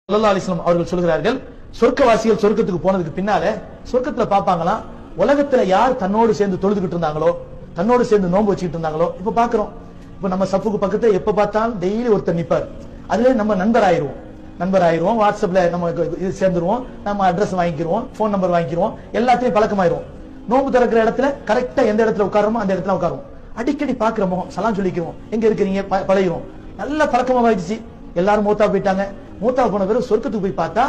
ஸல்லல்லாஹு அலைஹி வஸல்லம் அவர்கள் சொல்கிறார்கள், சொர்க்கவாசிகள் சொர்க்கத்துக்கு போனதுக்கு பின்னால சொர்க்கத்துல பாப்பாங்களாம், உலகத்துல யார் தன்னோடு சேர்ந்து தொழுதுகிட்டு இருந்தாங்களோ, தன்னோடு சேர்ந்து நோன்பு வச்சுக்கிட்டு இருந்தாங்களோ, இப்ப பாக்குறோம். இப்ப நம்ம சப்புக்கு பக்கத்துல எப்ப பார்த்தாலும் டெய்லி ஒருத்தர் நிப்பார். அதுல நம்ம நண்பர் ஆயிருவோம், வாட்ஸ்அப்ல நம்ம இது சேர்ந்துருவோம், நம்ம அட்ரஸ் வாங்கிக்கிறோம், போன் நம்பர் வாங்கிக்கிறோம், எல்லாத்தையும் பழக்கமாயிருவோம். நோன்பு திறக்கிற இடத்துல கரெக்டா எந்த இடத்துல உட்காரமோ அந்த இடத்துல உட்காருவோம். அடிக்கடி பாக்குறோம், சலாம் சொல்லிக்கிறோம், எங்க இருக்கிறீங்க பழகிறோம். நல்ல பழக்கமா ஆயிடுச்சு. எல்லாரும் மூத்தா போயிட்டாங்க. மூத்தா போன பிறகு சொர்க்கத்துக்கு போய் பார்த்தா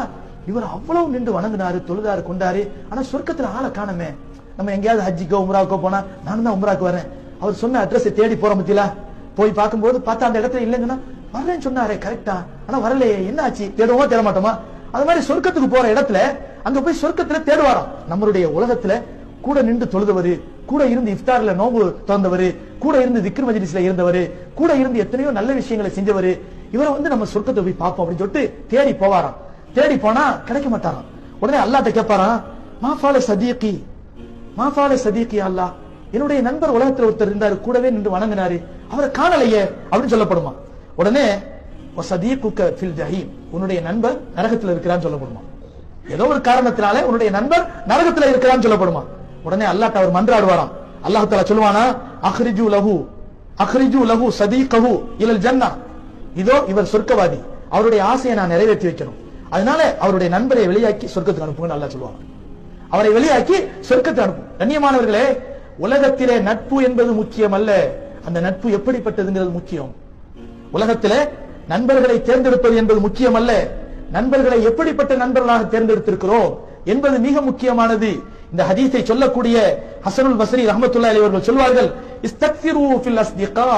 இவர் அவ்வளவு நின்று வணங்கினாரு, தொழுதாரு, கொண்டாரு. ஆனா சொர்க்கத்துல ஆளை காணமே. நம்ம எங்கேயாவது ஹஜ்ஜிக்கோ உம்ராவுக்கோ போனா, நானும் தான் உம்ராக்கு வரேன், அவர் சொன்ன அட்ரஸ் தேடி போற மத்தியில போய் பார்க்கும்போது பார்த்தா அந்த இடத்துல இல்லைங்கன்னா, வரேன்னு சொன்னாரே கரெக்டா, ஆனா வரலையே, என்ன ஆச்சு, தேடுவோமா தேட மாட்டோமா? அது மாதிரி சொர்க்கத்துக்கு போற இடத்துல அங்க போய் சொர்க்கத்துல தேடுவாராம். நம்மளுடைய உலகத்துல கூட நின்று தொழுதவரு, கூட இருந்து இஃப்தார்ல நோம்பு திறந்தவரு, கூட இருந்து திக்ர் மஜ்லிஸ்ல இருந்தவரு, கூட இருந்து எத்தனையோ நல்ல விஷயங்களை செஞ்சவரு, இவரை நம்ம சொர்க்கத்தை போய் பார்ப்போம் அப்படின்னு சொல்லிட்டு தேடி போவாராம். தேடி போனா கிடைக்க மாட்டாராம். உடனே அல்லாஹ்ட்ட கேட்பாராம், மாஃபால சதீகி அல்லாஹ், என்னுடைய நண்பர் உலகத்துல ஒருத்தர் இருந்தாரு, கூடவே நின்று வணங்கினாரு, அவரை காணலையே அப்படின்னு சொல்லப்படுமா. உடனே சதீகுக ஃபில் ஜஹீம், உன்னுடைய நண்பர் நரகத்துல இருக்கிறான்னு சொல்லப்படுமா. ஏதோ ஒரு காரணத்தினால உன்னுடைய நண்பர் நரகத்துல இருக்கிறான்னு சொல்லப்படுமா. உடனே அல்லாஹ்ட்ட அவர் மன்றாடுவாராம். அல்லாஹ் தஆலா சொல்வானா, அக்ரிஜு லஹு சதீகஹு இலல் ஜன்னah, இதோ இவர் சொர்க்கவாதி, அவருடைய ஆசையை நான் நிறைவேற்றி வைக்கணும், அதனால அவருடைய நண்பரை வெளியாக்கி சொர்க்கத்துக்கு அனுப்புங்க அல்லாஹ் சொல்லுவாங்க. அவரை வெளியாக்கி சொர்க்கத்துக்கு அனுப்பும். கண்ணியமானவர்களே, உலகத்திலே நட்பு என்பது முக்கியம் அல்ல, அந்த நட்பு எப்படிப்பட்டதுங்கிறது முக்கியம். உலகத்திலே நண்பர்களை தேர்ந்தெடுப்பது என்பது முக்கியம் அல்ல, நண்பர்களை எப்படிப்பட்ட நண்பர்களாக தேர்ந்தெடுத்திருக்கிறோம் என்பது மிக முக்கியமானது. இந்த ஹதீஸை சொல்லக்கூடிய ஹஸனுல் பஸ்ரி ரஹ்மத்துல்லாஹி அலைஹி அவர்கள் சொல்வார்கள், இஸ்தக்ஸிரு ஃபில் அஸ்திகா,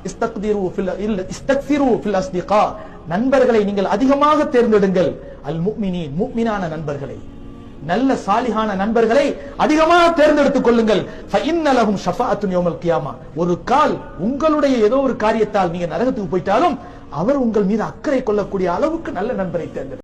இஸ்தக்ஸிரு ஃபில் அஸ்திகா, நண்பர்களை நீங்கள் அதிகமாக தேர்ந்தெடுங்கள். அல் முஃமினீன், முஃமினான நண்பர்களை, நல்ல சாலிஹான நண்பர்களை அதிகமாக தேர்ந்தெடுத்துக் கொள்ளுங்கள். ஃபஇன்ன லஹும் ஷஃபாஅத்துன் யௌமல் கியாமா, ஒரு கால் உங்களுடைய ஏதோ ஒரு காரியத்தால் நீங்க நரகத்துக்கு போயிட்டாலும் அவர் உங்கள் மீது அக்கறை கொள்ளக்கூடிய அளவுக்கு நல்ல நண்பரை தேர்ந்தெடுங்கள்.